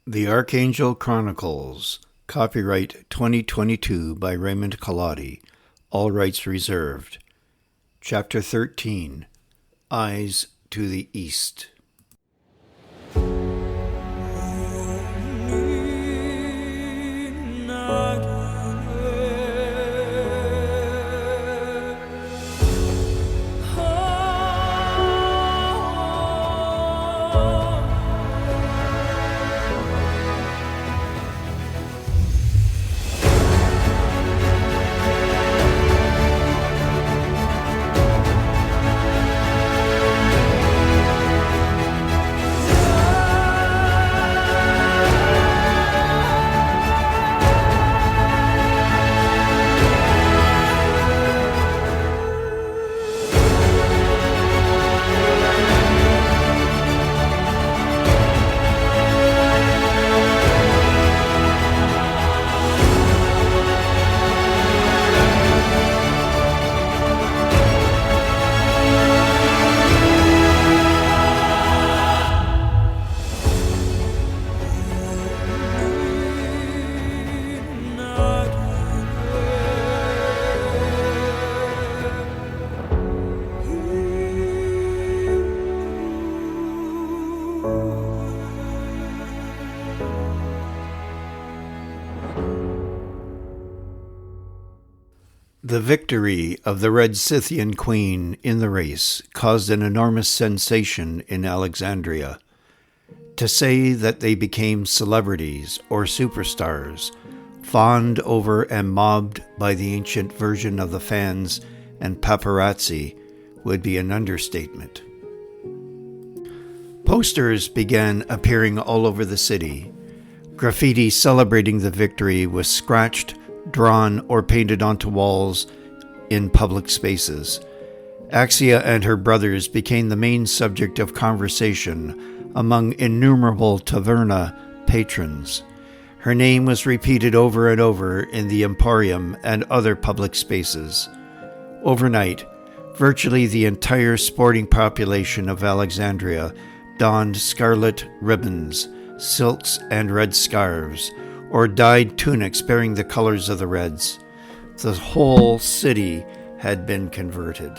The Archangel Chronicles, copyright 2022 by Raymond, all rights reserved. Chapter 13, Eyes to the East. The victory of the Red Scythian queen in the race caused an enormous sensation in Alexandria. To say that they became celebrities or superstars, fawned over and mobbed by the ancient version of the fans and paparazzi, would be an understatement. Posters began appearing all over the city. Graffiti celebrating the victory was scratched, drawn, or painted onto walls in public spaces. Axia and her brothers became the main subject of conversation among innumerable taverna patrons. Her name was repeated over and over in the Emporium and other public spaces. Overnight, virtually the entire sporting population of Alexandria donned scarlet ribbons, silks, and red scarves, or dyed tunics bearing the colors of the Reds. The whole city had been converted.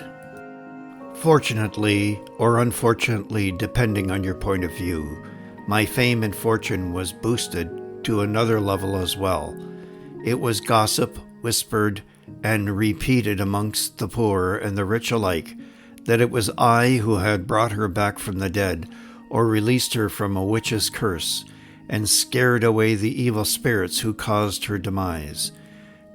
Fortunately, or unfortunately, depending on your point of view, my fame and fortune was boosted to another level as well. It was gossip, whispered, and repeated amongst the poor and the rich alike that it was I who had brought her back from the dead, or released her from a witch's curse, and scared away the evil spirits who caused her demise.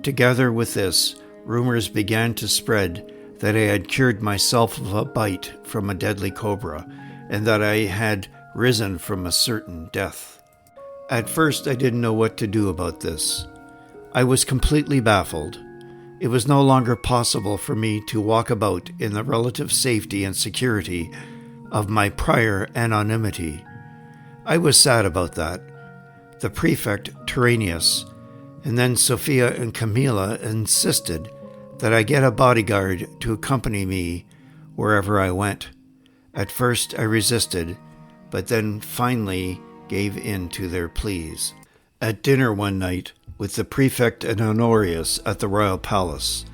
Together with this, rumors began to spread that I had cured myself of a bite from a deadly cobra, and that I had risen from a certain death. At first, I didn't know what to do about this. I was completely baffled. It was no longer possible for me to walk about in the relative safety and security of my prior anonymity. I was sad about that. The prefect, Honorius, and then Sophia and Camilla insisted that I get a bodyguard to accompany me wherever I went. At first I resisted, but then finally gave in to their pleas. At dinner one night, with the prefect and Honorius at the royal palace,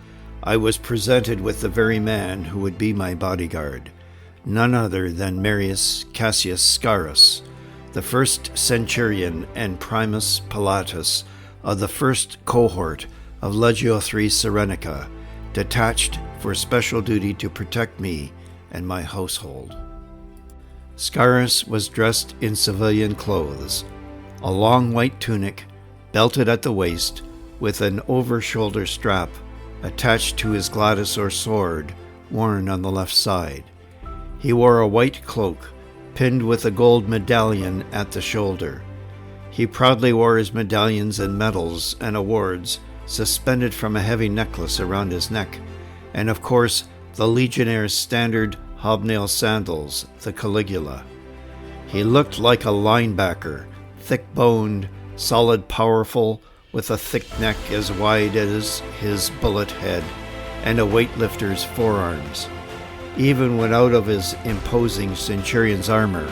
I was presented with the very man who would be my bodyguard, none other than Marius Cassius Scarus, the first centurion and primus pilatus of the first cohort of Legio III Serenica, detached for special duty to protect me and my household. Scarus was dressed in civilian clothes, a long white tunic, belted at the waist, with an over-shoulder strap attached to his gladius or sword, worn on the left side. He wore a white cloak, pinned with a gold medallion at the shoulder. He proudly wore his medallions and medals and awards suspended from a heavy necklace around his neck, and of course the legionnaire's standard hobnail sandals, the Caligula. He looked like a linebacker, thick-boned, solid, powerful, with a thick neck as wide as his bullet head, and a weightlifter's forearms. Even when out of his imposing centurion's armor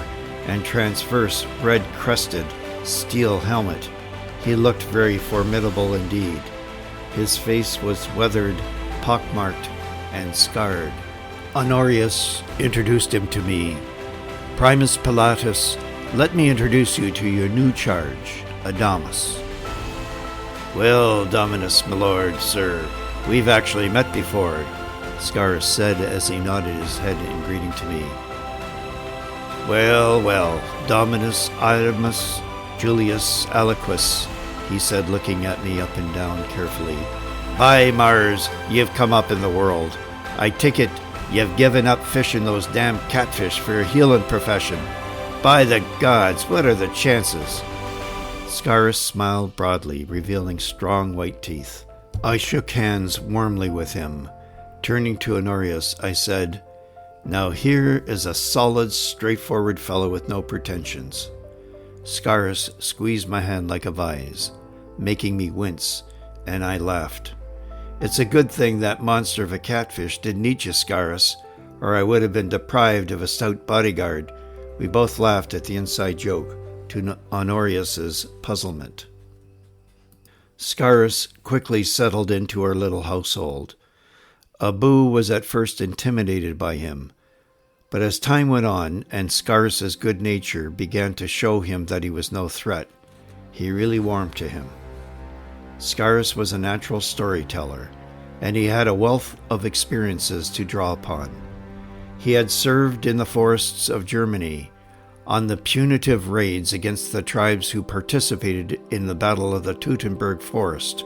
and transverse red-crested steel helmet. He looked very formidable indeed. His face was weathered, pockmarked, and scarred. Honorius introduced him to me. Primus Pilatus, let me introduce you to your new charge, Adamus. Well, Dominus, my lord, sir, we've actually met before, Scarus said as he nodded his head in greeting to me. Well, Dominus Adamus Julius Aliquis, he said, looking at me up and down carefully. By Mars, you've come up in the world. I take it you've given up fishing those damn catfish for a healing profession. By the gods, what are the chances? Scarus smiled broadly, revealing strong white teeth. I shook hands warmly with him. Turning to Honorius, I said, Now here is a solid, straightforward fellow with no pretensions. Scarus squeezed my hand like a vise, making me wince, and I laughed. It's a good thing that monster of a catfish didn't eat you, Scarus, or I would have been deprived of a stout bodyguard. We both laughed at the inside joke, to Honorius's puzzlement. Scarus quickly settled into our little household. Abu was at first intimidated by him, but as time went on and Scarus's good nature began to show him that he was no threat, he really warmed to him. Scarus was a natural storyteller, and he had a wealth of experiences to draw upon. He had served in the forests of Germany on the punitive raids against the tribes who participated in the Battle of the Teutoburg Forest,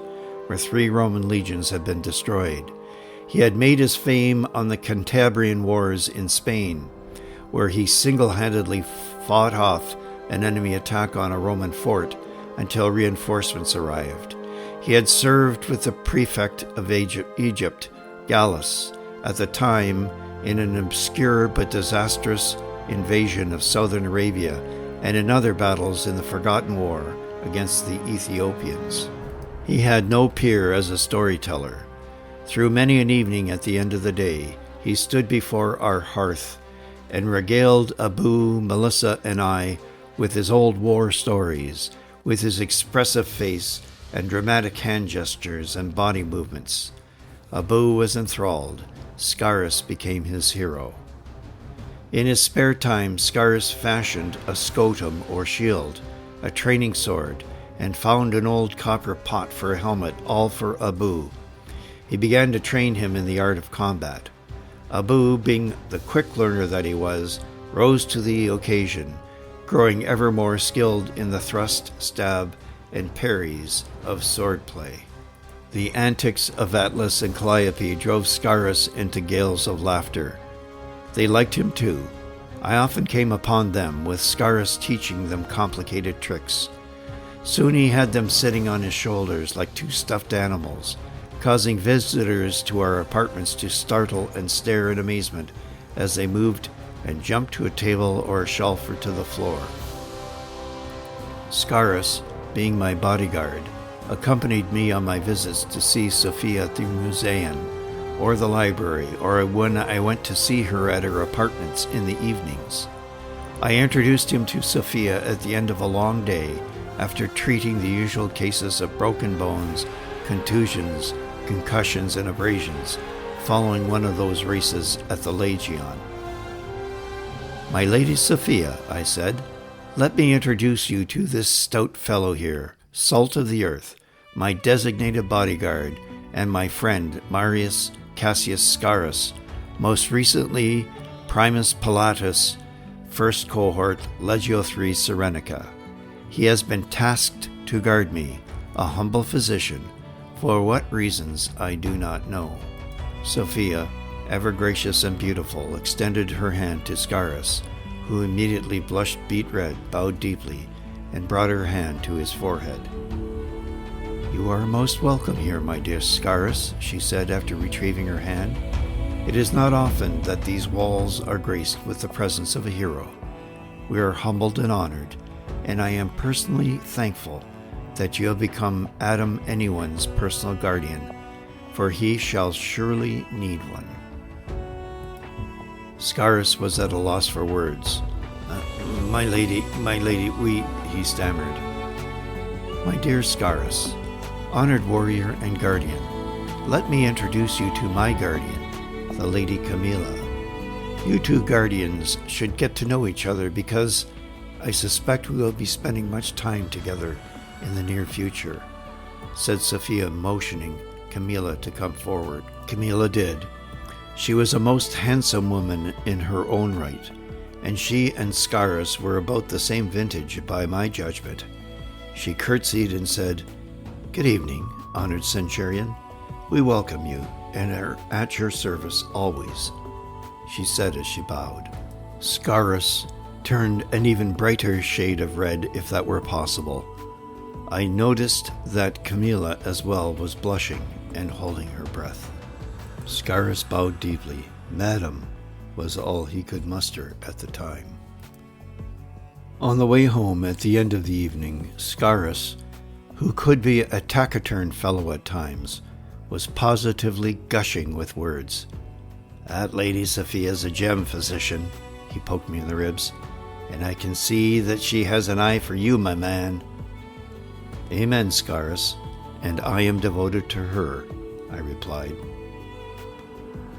where 3 Roman legions had been destroyed. He had made his fame on the Cantabrian Wars in Spain, where he single-handedly fought off an enemy attack on a Roman fort until reinforcements arrived. He had served with the prefect of Egypt, Gallus, at the time in an obscure but disastrous invasion of southern Arabia and in other battles in the Forgotten War against the Ethiopians. He had no peer as a storyteller. Through many an evening at the end of the day, he stood before our hearth and regaled Abu, Melissa, and I with his old war stories, with his expressive face and dramatic hand gestures and body movements. Abu was enthralled. Scarus became his hero. In his spare time, Scarus fashioned a scotum or shield, a training sword, and found an old copper pot for a helmet, all for Abu. He began to train him in the art of combat. Abu, being the quick learner that he was, rose to the occasion, growing ever more skilled in the thrust, stab, and parries of swordplay. The antics of Atlas and Calliope drove Scarus into gales of laughter. They liked him too. I often came upon them, with Scarus teaching them complicated tricks. Soon he had them sitting on his shoulders like 2 stuffed animals, causing visitors to our apartments to startle and stare in amazement as they moved and jumped to a table or a shelf or to the floor. Scarus, being my bodyguard, accompanied me on my visits to see Sophia at the museum or the library, or when I went to see her at her apartments in the evenings. I introduced him to Sophia at the end of a long day after treating the usual cases of broken bones, contusions, concussions, and abrasions following one of those races at the Legion. My Lady Sophia, I said, let me introduce you to this stout fellow here, salt of the earth, my designated bodyguard, and my friend Marius Cassius Scarus, most recently Primus Pilatus, 1st Cohort, Legio III Serenica. He has been tasked to guard me, a humble physician. For what reasons I do not know. Sophia, ever gracious and beautiful, extended her hand to Scarus, who immediately blushed beet red, bowed deeply, and brought her hand to his forehead. You are most welcome here, my dear Scarus, she said after retrieving her hand. It is not often that these walls are graced with the presence of a hero. We are humbled and honored, and I am personally thankful that you have become Adam anyone's personal guardian, for he shall surely need one. Scarus was at a loss for words. My lady, he stammered. My dear Scarus, honored warrior and guardian, let me introduce you to my guardian, the Lady Camilla. You two guardians should get to know each other because I suspect we will be spending much time together in the near future, said Sophia, motioning Camilla to come forward. Camilla did. She was a most handsome woman in her own right, and she and Scarus were about the same vintage by my judgment. She curtsied and said, "Good evening, honored centurion. We welcome you and are at your service always," she said as she bowed. Scarus turned an even brighter shade of red, if that were possible. I noticed that Camilla as well was blushing and holding her breath. Scarus bowed deeply. "Madam," was all he could muster at the time. On the way home at the end of the evening, Scarus, who could be a taciturn fellow at times, was positively gushing with words. "That Lady Sophia's a gem, physician," he poked me in the ribs, "and I can see that she has an eye for you, my man." "Amen, Scarus, and I am devoted to her," I replied.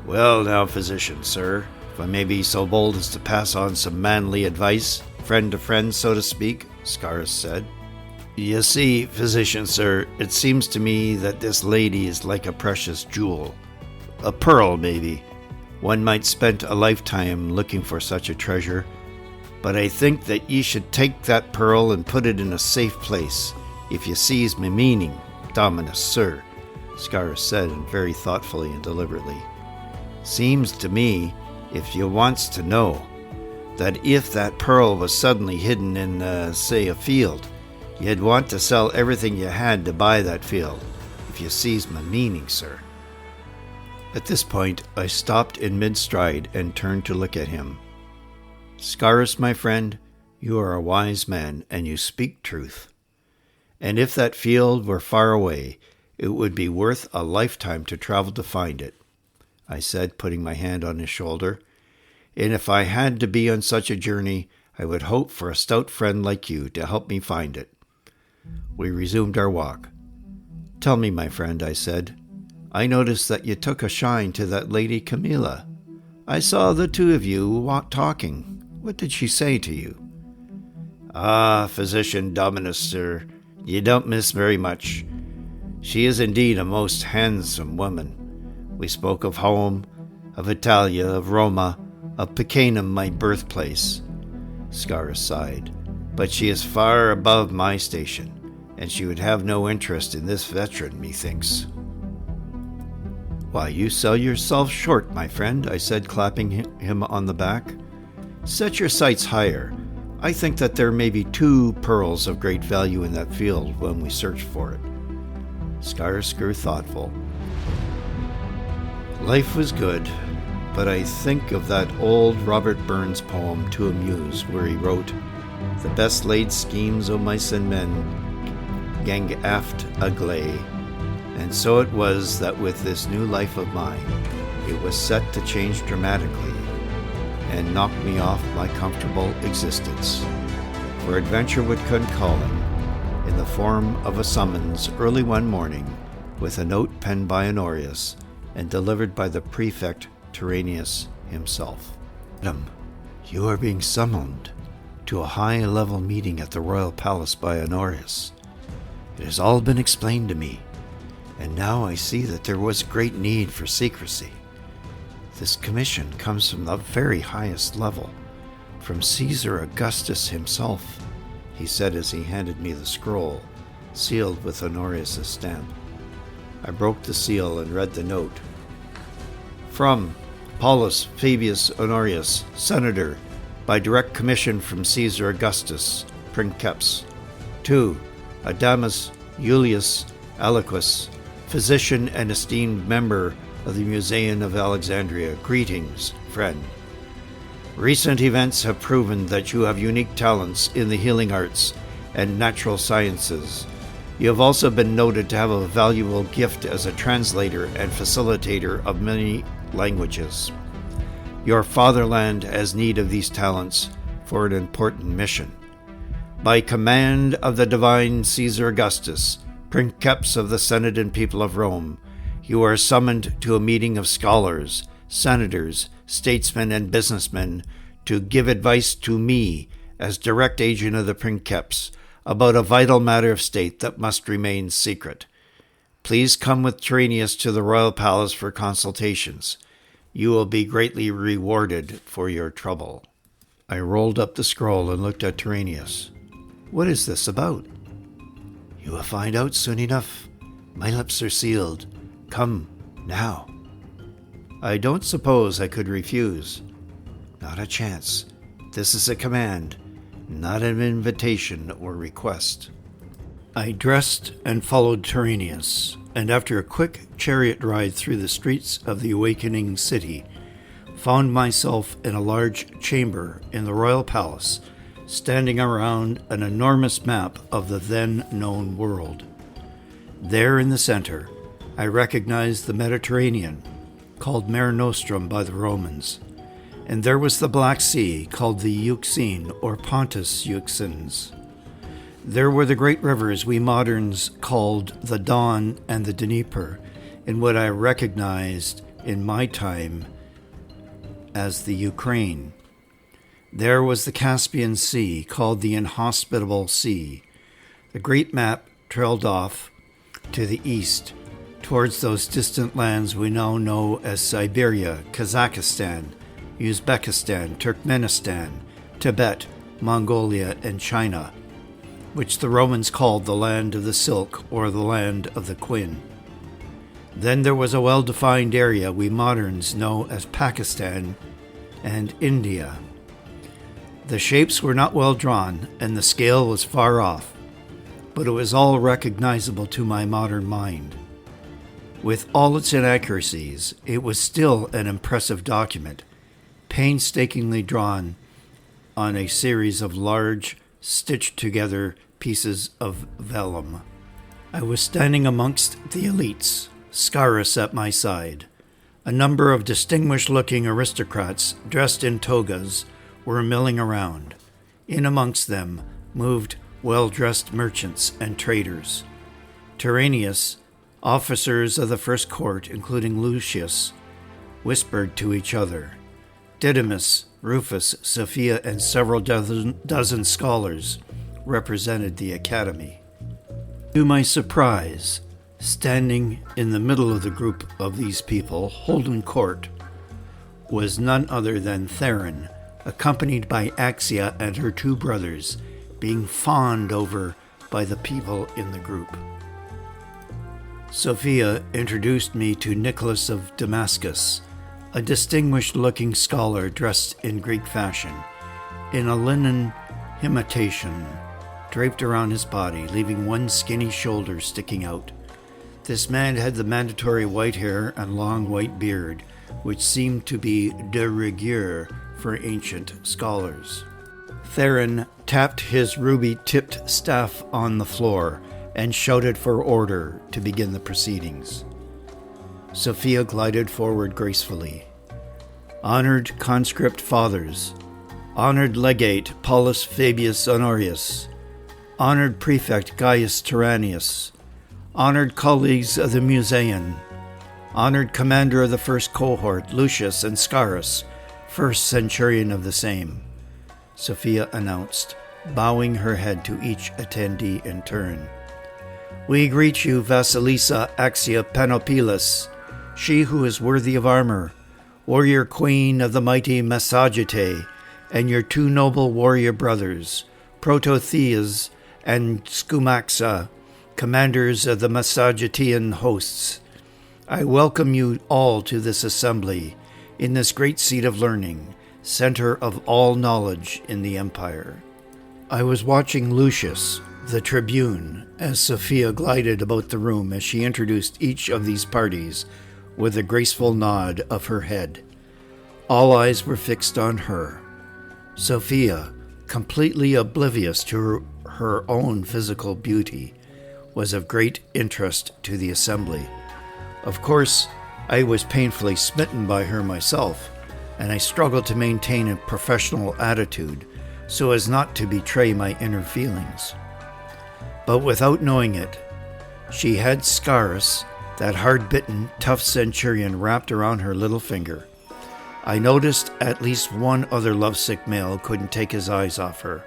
"Well now, physician, sir, if I may be so bold as to pass on some manly advice, friend to friend, so to speak," Scarus said. "You see, physician, sir, it seems to me that this lady is like a precious jewel. A pearl, maybe. One might spend a lifetime looking for such a treasure, but I think that ye should take that pearl and put it in a safe place, if ye sees me meaning, Dominus, sir," Scarus said, and very thoughtfully and deliberately. "Seems to me, if ye wants to know, that if that pearl was suddenly hidden in, say, a field, you'd want to sell everything you had to buy that field, if you sees my meaning, sir." At this point, I stopped in mid-stride and turned to look at him. "Scarus, my friend, you are a wise man, and you speak truth. And if that field were far away, it would be worth a lifetime to travel to find it," I said, putting my hand on his shoulder. "And if I had to be on such a journey, I would hope for a stout friend like you to help me find it." We resumed our walk. "Tell me, my friend," I said, "I noticed that you took a shine to that Lady Camilla. I saw the two of you talking. What did she say to you?" "Ah, physician Dominus, sir, you don't miss very much. She is indeed a most handsome woman. We spoke of home, of Italia, of Roma, of Picenum, my birthplace." Scarus sighed. "But she is far above my station, and she would have no interest in this veteran, methinks." "Why, you sell yourself short, my friend," I said, clapping him on the back. "Set your sights higher. I think that there may be 2 pearls of great value in that field when we search for it." Scarus grew thoughtful. Life was good, but I think of that old Robert Burns poem to amuse, where he wrote, "The best laid schemes o' mice and men gang aft agley." And so it was that with this new life of mine, it was set to change dramatically and knock me off my comfortable existence. For adventure would come calling, in the form of a summons early one morning, with a note penned by Honorius and delivered by the prefect Tyrannus himself. "Madam, you are being summoned to a high-level meeting at the royal palace by Honorius. It has all been explained to me, and now I see that there was great need for secrecy. This commission comes from the very highest level, from Caesar Augustus himself," he said as he handed me the scroll, sealed with Honorius' stamp. I broke the seal and read the note. "From Paulus Fabius Honorius, Senator, by direct commission from Caesar Augustus, Princeps, to Adamus Julius Aliquis, physician and esteemed member of the Museum of Alexandria. Greetings, friend. Recent events have proven that you have unique talents in the healing arts and natural sciences. You have also been noted to have a valuable gift as a translator and facilitator of many languages. Your fatherland has need of these talents, for an important mission. By command of the divine Caesar Augustus, princeps of the Senate and people of Rome, you are summoned to a meeting of scholars, senators, statesmen, and businessmen to give advice to me as direct agent of the princeps about a vital matter of state that must remain secret. Please come with Tyrrhenius to the royal palace for consultations. You will be greatly rewarded for your trouble. I rolled up the scroll and looked at Tyrrhenius. What is this about? You will find out soon enough. My lips are sealed. Come, now. I don't suppose I could refuse. Not a chance. This is a command, not an invitation or request. I dressed and followed Tyrrhenius, and after a quick chariot ride through the streets of the awakening city, found myself in a large chamber in the royal palace, standing around an enormous map of the then-known world. There in the center, I recognized the Mediterranean, called Mare Nostrum by the Romans, and there was the Black Sea, called the Euxine or Pontus Euxines. There were the great rivers we moderns called the Don and the Dnieper, in what I recognized in my time as the Ukraine. There was the Caspian Sea, called the Inhospitable Sea. The great map trailed off to the east, towards those distant lands we now know as Siberia, Kazakhstan, Uzbekistan, Turkmenistan, Tibet, Mongolia, and China, which the Romans called the land of the silk or the land of the quin. Then there was a well-defined area we moderns know as Pakistan and India. The shapes were not well drawn, and the scale was far off, but it was all recognizable to my modern mind. With all its inaccuracies, it was still an impressive document, painstakingly drawn on a series of large, stitched-together pieces of vellum. I was standing amongst the elites, Scarus at my side. A number of distinguished-looking aristocrats dressed in togas were milling around. In amongst them moved well-dressed merchants and traders. Tyrrhenius, officers of the first court, including Lucius, whispered to each other. Didymus, Rufus, Sophia, and several dozen scholars represented the academy. To my surprise, standing in the middle of the group of these people, holding court, was none other than Theron, accompanied by Axia and her two brothers, being fawned over by the people in the group. Sophia introduced me to Nicholas of Damascus, a distinguished-looking scholar dressed in Greek fashion, in a linen himitation draped around his body, leaving one skinny shoulder sticking out. This man had the mandatory white hair and long white beard, which seemed to be de rigueur for ancient scholars. Theron tapped his ruby-tipped staff on the floor and shouted for order to begin the proceedings. Sophia glided forward gracefully. Honored conscript fathers, honored legate Paulus Fabius Honorius, honored prefect Gaius Tyrannius, honored colleagues of the Museum, honored commander of the first cohort Lucius and Scarus, first centurion of the same, Sophia announced, bowing her head to each attendee in turn. We greet you, Vasilisa Axia Panopelis, she who is worthy of armor, warrior queen of the mighty Massagetae, and your two noble warrior brothers, Prototheas and Scumaxa, commanders of the Massagetian hosts. I welcome you all to this assembly, in this great seat of learning, center of all knowledge in the empire. I was watching Lucius, the tribune, as Sophia glided about the room as she introduced each of these parties with a graceful nod of her head. All eyes were fixed on her. Sophia, completely oblivious to her own physical beauty, was of great interest to the assembly. Of course, I was painfully smitten by her myself, and I struggled to maintain a professional attitude, so as not to betray my inner feelings. But without knowing it, she had Scarus, that hard-bitten, tough centurion, wrapped around her little finger. I noticed at least one other lovesick male couldn't take his eyes off her.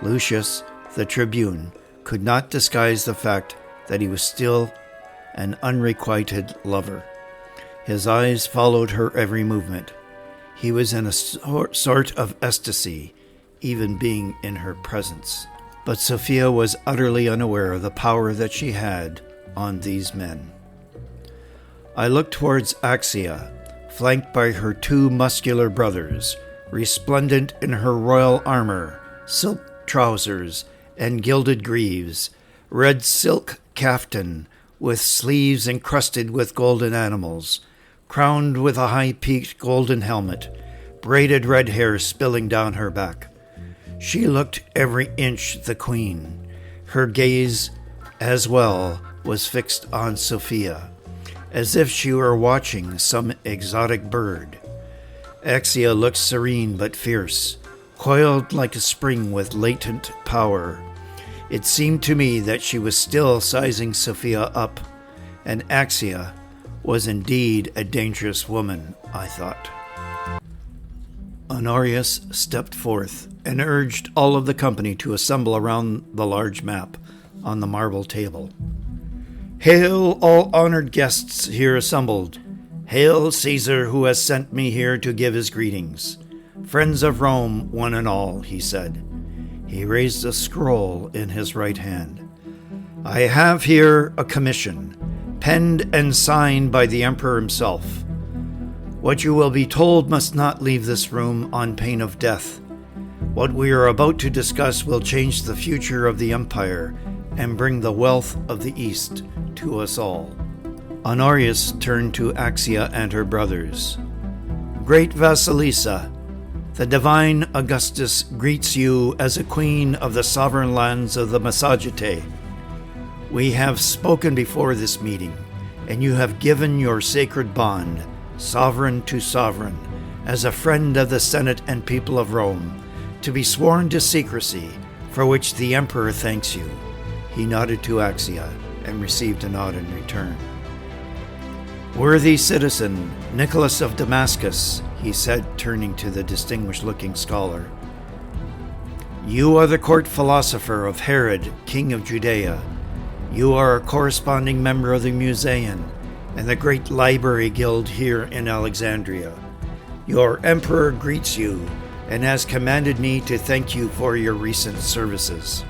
Lucius, the tribune, could not disguise the fact that he was still an unrequited lover. His eyes followed her every movement. He was in a sort of ecstasy, even being in her presence. But Sophia was utterly unaware of the power that she had on these men. I looked towards Axia, flanked by her two muscular brothers, resplendent in her royal armor, silk trousers, and gilded greaves, red silk caftan with sleeves encrusted with golden animals, crowned with a high-peaked golden helmet, braided red hair spilling down her back. She looked every inch the queen. Her gaze, as well, was fixed on Sophia, as if she were watching some exotic bird. Axia looked serene but fierce, coiled like a spring with latent power. It seemed to me that she was still sizing Sophia up, and Axia was indeed a dangerous woman, I thought. Honorius stepped forth and urged all of the company to assemble around the large map on the marble table. "Hail, all honored guests here assembled. Hail Caesar, who has sent me here to give his greetings. Friends of Rome, one and all," he said. He raised a scroll in his right hand. "I have here a commission, penned and signed by the emperor himself. What you will be told must not leave this room on pain of death. What we are about to discuss will change the future of the empire and bring the wealth of the East to us all." Honorius turned to Axia and her brothers. "Great Vasilisa, the divine Augustus greets you as a queen of the sovereign lands of the Massagetae. We have spoken before this meeting, and you have given your sacred bond, sovereign to sovereign, as a friend of the Senate and people of Rome, to be sworn to secrecy, for which the emperor thanks you." He nodded to Axia and received a nod in return. "Worthy citizen, Nicholas of Damascus," he said, turning to the distinguished-looking scholar. "You are the court philosopher of Herod, king of Judea. You are a corresponding member of the Museum and the great library guild here in Alexandria. Your emperor greets you and has commanded me to thank you for your recent services.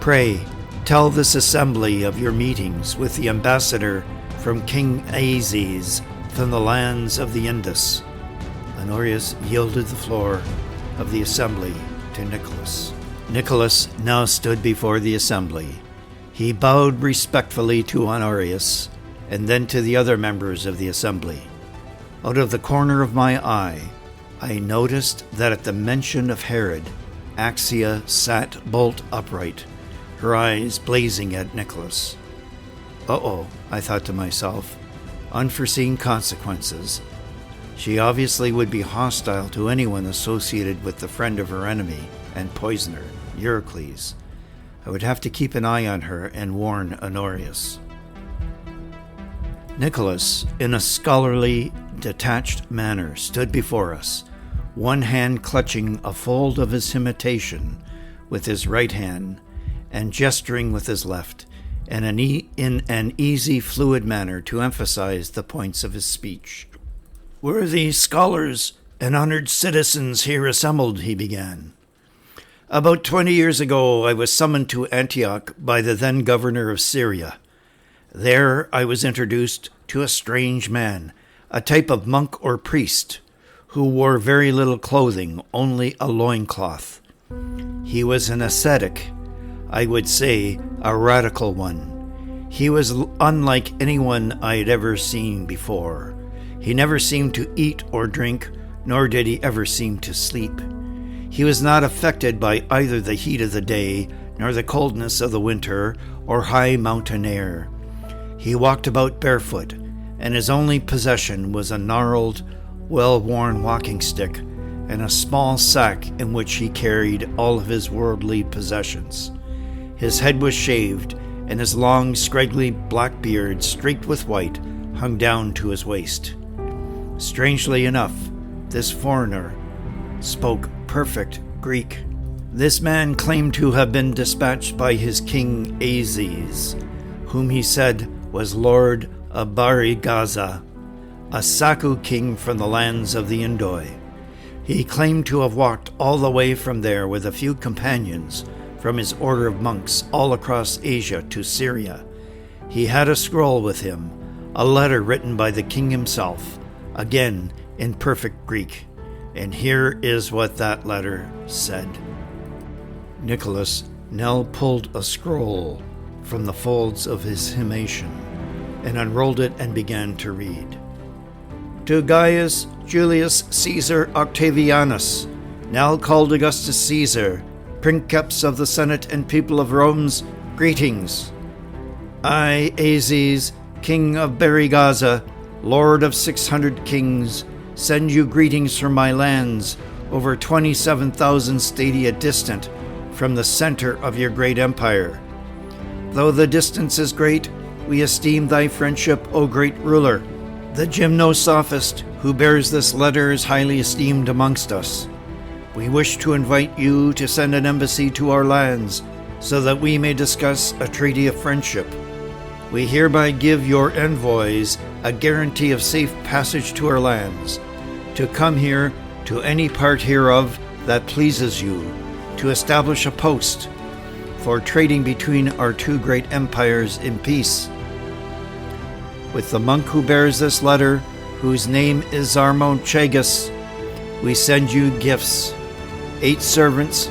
Pray, tell this assembly of your meetings with the ambassador from King Aziz from the lands of the Indus." Honorius yielded the floor of the assembly to Nicholas. Nicholas now stood before the assembly. He bowed respectfully to Honorius and then to the other members of the assembly. Out of the corner of my eye, I noticed that at the mention of Herod, Axia sat bolt upright, her eyes blazing at Nicholas. Uh-oh, I thought to myself. Unforeseen consequences. She obviously would be hostile to anyone associated with the friend of her enemy and poisoner, Eurycles. I would have to keep an eye on her and warn Honorius. Nicholas, in a scholarly, detached manner, stood before us, one hand clutching a fold of his himitation with his right hand and gesturing with his left, and in an easy, fluid manner to emphasize the points of his speech. "Worthy scholars and honored citizens here assembled," he began. "About 20 years ago, I was summoned to Antioch by the then governor of Syria. There I was introduced to a strange man, a type of monk or priest, who wore very little clothing, only a loincloth. He was an ascetic, I would say a radical one. He was unlike anyone I had ever seen before. He never seemed to eat or drink, nor did he ever seem to sleep. He was not affected by either the heat of the day, nor the coldness of the winter, or high mountain air. He walked about barefoot, and his only possession was a gnarled, well-worn walking stick and a small sack in which he carried all of his worldly possessions. His head was shaved, and his long, scraggly black beard, streaked with white, hung down to his waist. Strangely enough, this foreigner spoke perfect Greek. This man claimed to have been dispatched by his king Azes, whom he said was Lord of Barigaza, a Saku king from the lands of the Indoi. He claimed to have walked all the way from there with a few companions from his order of monks all across Asia to Syria. He had a scroll with him, a letter written by the king himself, again in perfect Greek. And here is what that letter said. Nicholas now pulled a scroll from the folds of his himation and unrolled it and began to read. To Gaius Julius Caesar Octavianus, now called Augustus Caesar, princeps of the Senate and people of Rome's, greetings. I, Azes, king of Barigaza, lord of 600 kings, send you greetings from my lands, over 27,000 stadia distant from the center of your great empire. Though the distance is great, we esteem thy friendship, O great ruler. The gymnosophist who bears this letter is highly esteemed amongst us. We wish to invite you to send an embassy to our lands so that we may discuss a treaty of friendship. We hereby give your envoys a guarantee of safe passage to our lands, to come here to any part hereof that pleases you, to establish a post for trading between our two great empires in peace. With the monk who bears this letter, whose name is Zarmochagus, we send you gifts, 8 servants,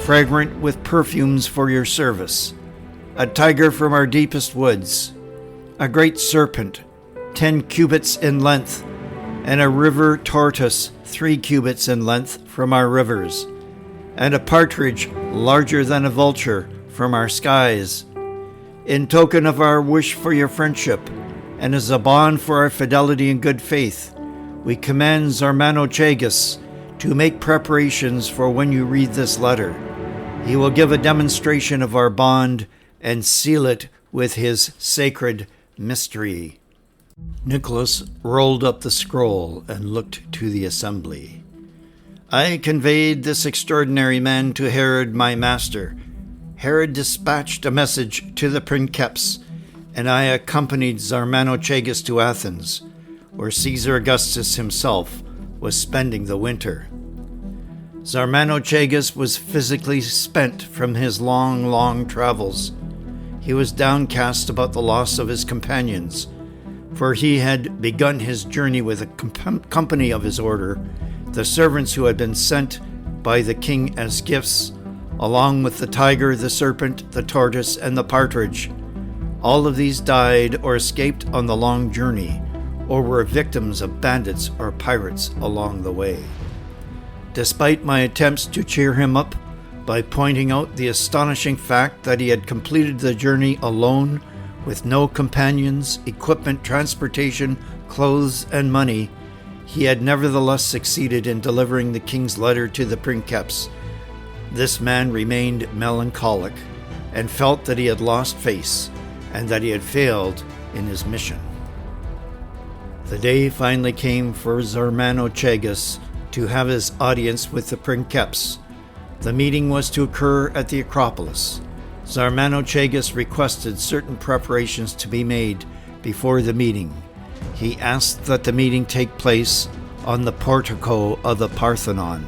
fragrant with perfumes for your service, a tiger from our deepest woods, a great serpent, 10 cubits in length, and a river tortoise, 3 cubits in length from our rivers, and a partridge larger than a vulture from our skies. In token of our wish for your friendship, and as a bond for our fidelity and good faith, we command Zarmochagus to make preparations for when you read this letter. He will give a demonstration of our bond and seal it with his sacred mystery. Nicholas rolled up the scroll and looked to the assembly. I conveyed this extraordinary man to Herod, my master. Herod dispatched a message to the princeps, and I accompanied Zarmochagus to Athens, where Caesar Augustus himself was spending the winter. Zarmochagus was physically spent from his long travels. He was downcast about the loss of his companions, for he had begun his journey with a company of his order, the servants who had been sent by the king as gifts, along with the tiger, the serpent, the tortoise, and the partridge. All of these died or escaped on the long journey, or were victims of bandits or pirates along the way. Despite my attempts to cheer him up by pointing out the astonishing fact that he had completed the journey alone, with no companions, equipment, transportation, clothes, and money, he had nevertheless succeeded in delivering the king's letter to the princeps. This man remained melancholic and felt that he had lost face and that he had failed in his mission. The day finally came for Zarmochagus to have his audience with the princeps. The meeting was to occur at the Acropolis. Zarmochagus requested certain preparations to be made before the meeting. He asked that the meeting take place on the portico of the Parthenon.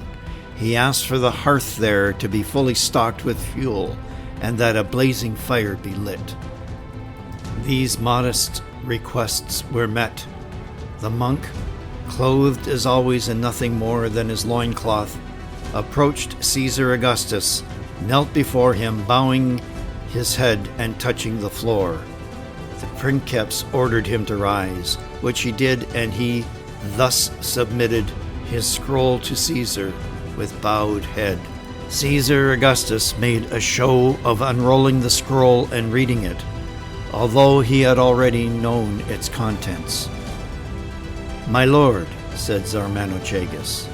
He asked for the hearth there to be fully stocked with fuel and that a blazing fire be lit. These modest requests were met. The monk, clothed as always in nothing more than his loincloth, approached Caesar Augustus, knelt before him, bowing his head and touching the floor. The princeps ordered him to rise, which he did, and he thus submitted his scroll to Caesar with bowed head. Caesar Augustus made a show of unrolling the scroll and reading it, although he had already known its contents. My lord, said Zarmochagus,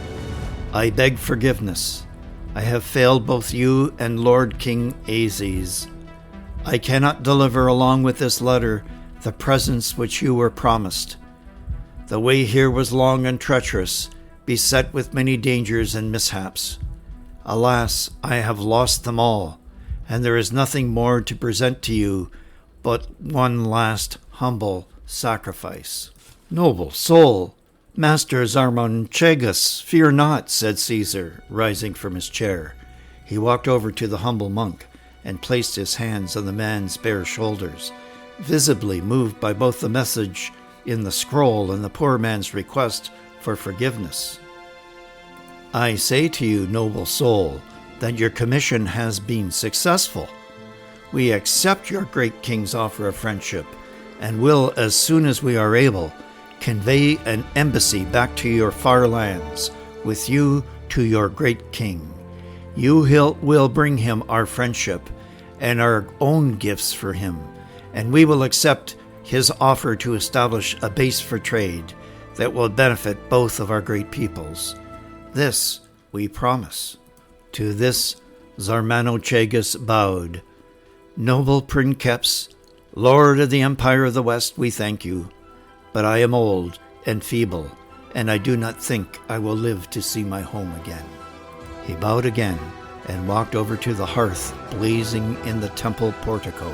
I beg forgiveness. I have failed both you and Lord King Azes. I cannot deliver along with this letter the presents which you were promised. The way here was long and treacherous, beset with many dangers and mishaps. Alas, I have lost them all, and there is nothing more to present to you but one last humble sacrifice. Noble soul, Master Zarmonchegus, fear not, said Caesar, rising from his chair. He walked over to the humble monk and placed his hands on the man's bare shoulders, visibly moved by both the message in the scroll and the poor man's request for forgiveness. I say to you, noble soul, that your commission has been successful. We accept your great king's offer of friendship and will, as soon as we are able, convey an embassy back to your far lands with you to your great king. You will bring him our friendship and our own gifts for him, and we will accept his offer to establish a base for trade that will benefit both of our great peoples. This we promise. To this Zarmanochegus bowed. Noble princeps, Lord of the Empire of the West, we thank you. But I am old and feeble, and I do not think I will live to see my home again. He bowed again and walked over to the hearth blazing in the temple portico.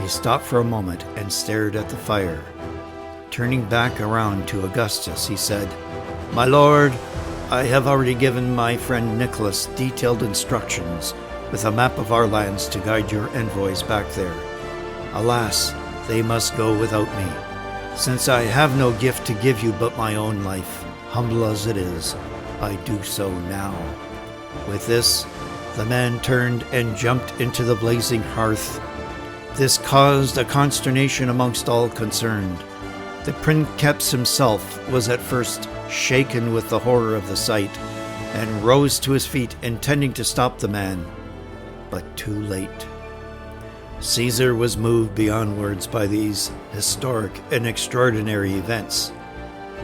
He stopped for a moment and stared at the fire. Turning back around to Augustus, he said, My lord, I have already given my friend Nicholas detailed instructions with a map of our lands to guide your envoys back there. Alas, they must go without me. Since I have no gift to give you but my own life, humble as it is, I do so now. With this, the man turned and jumped into the blazing hearth. This caused a consternation amongst all concerned. The princeps himself was at first shaken with the horror of the sight, and rose to his feet intending to stop the man, but too late. Caesar was moved beyond words by these historic and extraordinary events.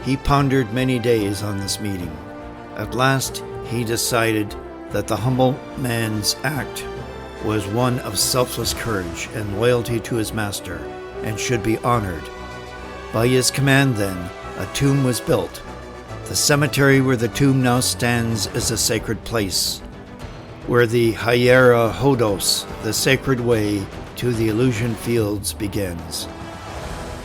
He pondered many days on this meeting. At last, he decided that the humble man's act was one of selfless courage and loyalty to his master, and should be honored. By his command, then, a tomb was built. The cemetery where the tomb now stands is a sacred place, where the Hiera Hodos, the sacred way to the Elysian fields, begins.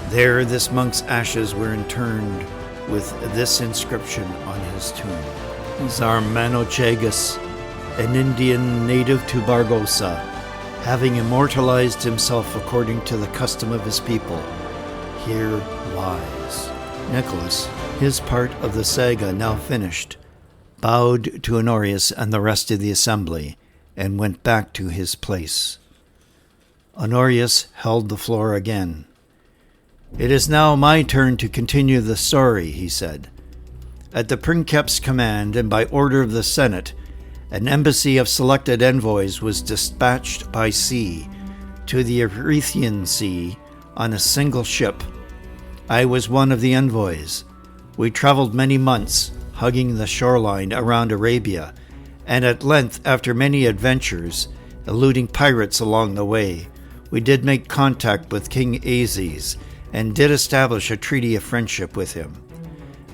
There this monk's ashes were interned with this inscription on his tomb. Zarmanochegus, an Indian native to Bargosa, having immortalized himself according to the custom of his people, here lies. Nicholas, his part of the saga now finished, bowed to Honorius and the rest of the assembly, and went back to his place. Honorius held the floor again. It is now my turn to continue the story, he said. At the princeps' command and by order of the Senate, an embassy of selected envoys was dispatched by sea to the Erythraean Sea on a single ship. I was one of the envoys. We traveled many months, hugging the shoreline around Arabia, and at length, after many adventures, eluding pirates along the way, we did make contact with King Azes and did establish a treaty of friendship with him.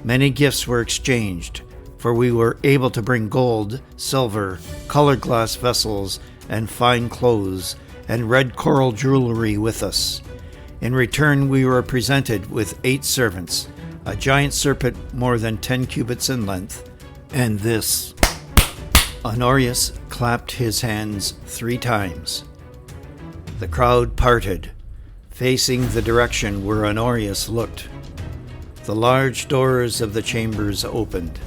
Many gifts were exchanged, for we were able to bring gold, silver, colored glass vessels, and fine clothes, and red coral jewelry with us. In return, we were presented with 8 servants, a giant serpent more than 10 cubits in length, and this. Honorius clapped his hands 3 times. The crowd parted, facing the direction where Honorius looked. The large doors of the chambers opened.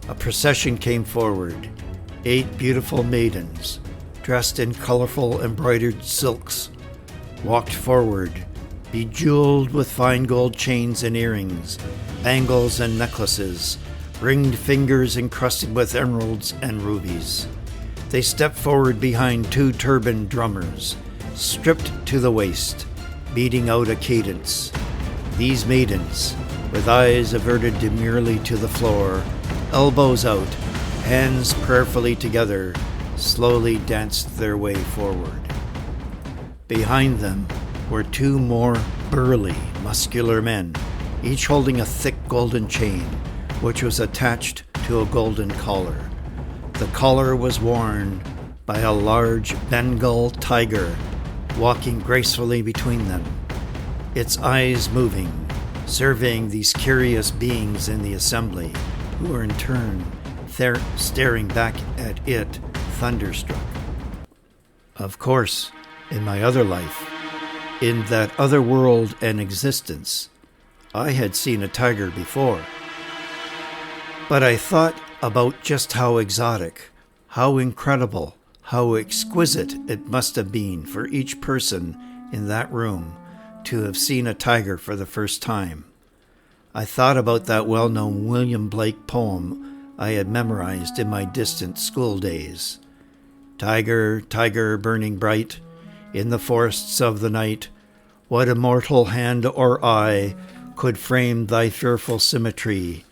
A procession came forward, 8 beautiful maidens, dressed in colorful embroidered silks, walked forward, bejeweled with fine gold chains and earrings, bangles and necklaces, ringed fingers encrusted with emeralds and rubies. They stepped forward behind 2 turbaned drummers, stripped to the waist, beating out a cadence. These maidens, with eyes averted demurely to the floor, elbows out, hands prayerfully together, slowly danced their way forward. Behind them were two more burly, muscular men, each holding a thick golden chain, which was attached to a golden collar. The collar was worn by a large Bengal tiger, walking gracefully between them, its eyes moving, surveying these curious beings in the assembly, who were in turn staring back at it, thunderstruck. Of course, in my other life, in that other world and existence, I had seen a tiger before. But I thought about just how exotic, how incredible, how exquisite it must have been for each person in that room to have seen a tiger for the first time. I thought about that well-known William Blake poem I had memorized in my distant school days. Tiger, tiger burning bright, in the forests of the night, what immortal hand or eye could frame thy fearful symmetry?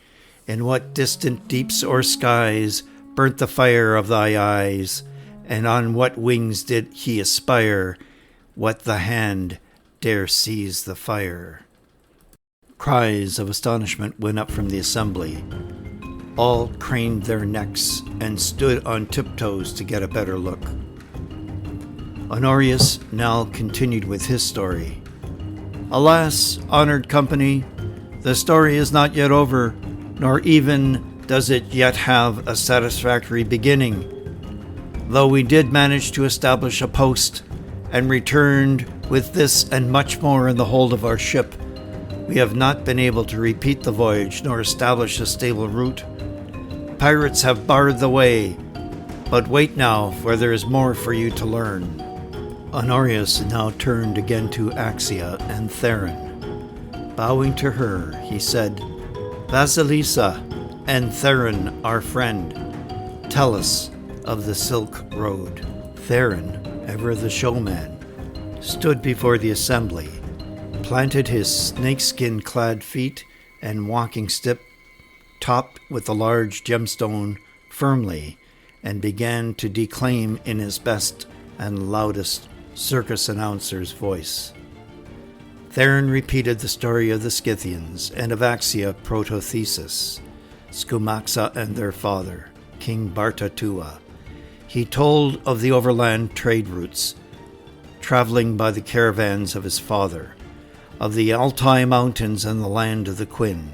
In what distant deeps or skies burnt the fire of thy eyes? And on what wings did he aspire? What the hand dare seize the fire? Cries of astonishment went up from the assembly. All craned their necks and stood on tiptoes to get a better look. Honorius now continued with his story. Alas, honored company, the story is not yet over, nor even does it yet have a satisfactory beginning. Though we did manage to establish a post and returned with this and much more in the hold of our ship, we have not been able to repeat the voyage nor establish a stable route. Pirates have barred the way, but wait now, for there is more for you to learn. Honorius now turned again to Axia and Theron. Bowing to her, he said, Vasilisa and Theron, our friend, tell us of the Silk Road. Theron, ever the showman, stood before the assembly, planted his snakeskin-clad feet and walking stick topped with a large gemstone firmly, and began to declaim in his best and loudest circus announcer's voice. Theron repeated the story of the Scythians and of Axia Protothesis, Scumaxa and their father, King Bartatua. He told of the overland trade routes, traveling by the caravans of his father, of the Altai Mountains and the land of the Quinn.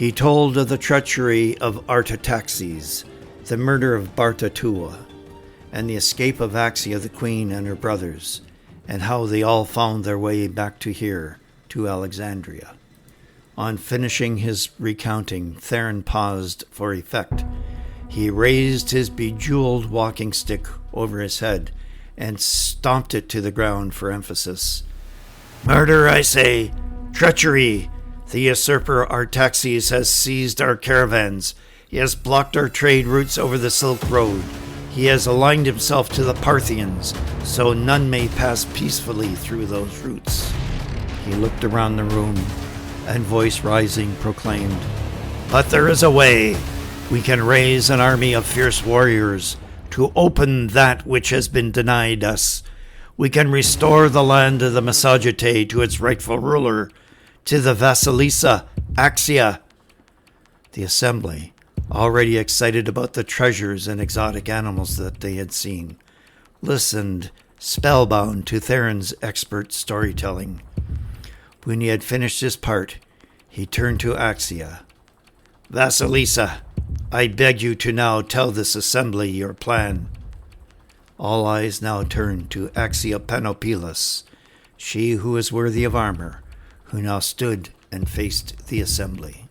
He told of the treachery of Artaxerxes, the murder of Bartatua, and the escape of Axia the queen and her brothers, and how they all found their way back to here, to Alexandria. On finishing his recounting, Theron paused for effect. He raised his bejeweled walking stick over his head and stomped it to the ground for emphasis. Murder, I say! Treachery! The usurper Artaxerxes has seized our caravans. He has blocked our trade routes over the Silk Road. He has aligned himself to the Parthians, so none may pass peacefully through those routes. He looked around the room, and voice rising proclaimed, But there is a way. We can raise an army of fierce warriors to open that which has been denied us. We can restore the land of the Massagetæ to its rightful ruler, to the Vasilisa, Axia. The assembly, already excited about the treasures and exotic animals that they had seen, listened spellbound to Theron's expert storytelling. When he had finished his part, he turned to Axia. Vasilisa, I beg you to now tell this assembly your plan. All eyes now turned to Axia Panopelos, she who is worthy of armor, who now stood and faced the assembly.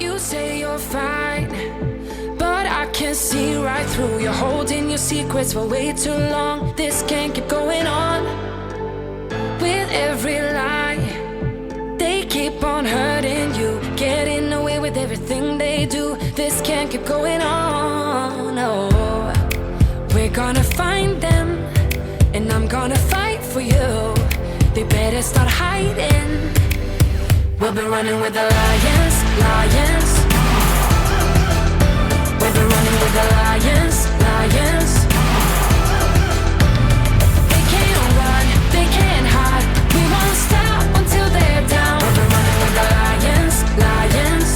You say you're fine, but I can see right through. You're holding your secrets for way too long. This can't keep going on. With every lie, they keep on hurting you, getting away with everything they do. This can't keep going on. No, we're gonna find them. and I'm gonna fight for you. They better start hiding. We'll be running with the lions, lions. We'll be running with the lions, lions. They can't run, they can't hide. We won't stop until they're down. We'll be running with the lions, lions.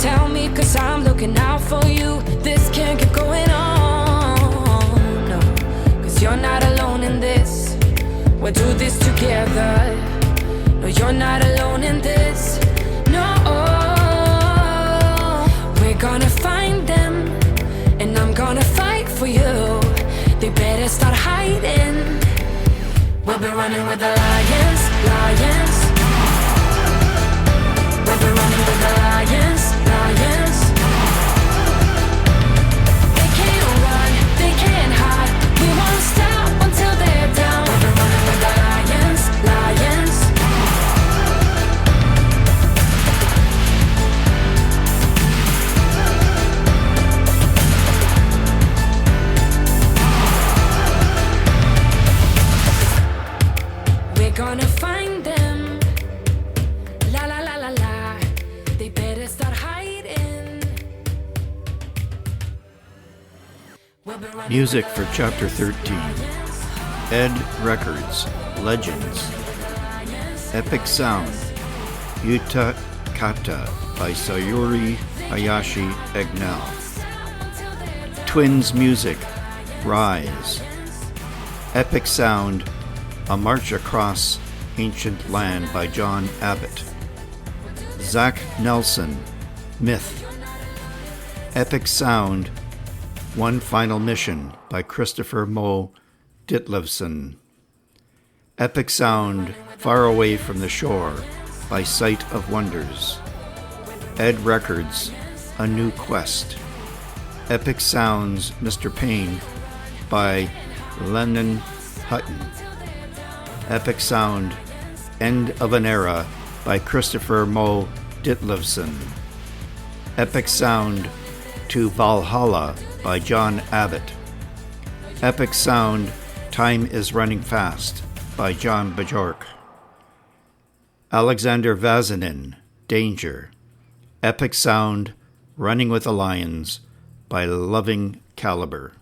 Tell me, cause I'm looking out for you. This can't keep going on, no. Cause you're not alone in this. We'll do this together. No, you're not alone in this. No, we're gonna find them, and I'm gonna fight for you. They better start hiding. We'll be running with the lions, lions. We'll be running with the lions, lions. They can't run, they can't hide. We won't stop until they're down. We'll be running with the lions, lions. We're gonna find them. La la la la la. They better start hiding. Music for Chapter 13. Ed Records, Legends. Epic Sound, Yuta Kata by Sayuri Hayashi Egnell. Twins Music, Rise. Epic Sound, A March Across Ancient Land by John Abbott. Zach Nelson, Myth. Epic Sound, One Final Mission by Christopher Mo Ditlevson. Epic Sound, Far Away from the Shore by Sight of Wonders. Ed Records, A New Quest. Epic Sounds, Mr. Payne by Lennon Hutton. Epic Sound, End of an Era by Christopher Mo Ditlevson. Epic Sound, To Valhalla by John Abbott. Epic Sound, Time is Running Fast by John Bajork. Alexander Vazinin, Danger. Epic Sound, Running with the Lions by Loving Caliber.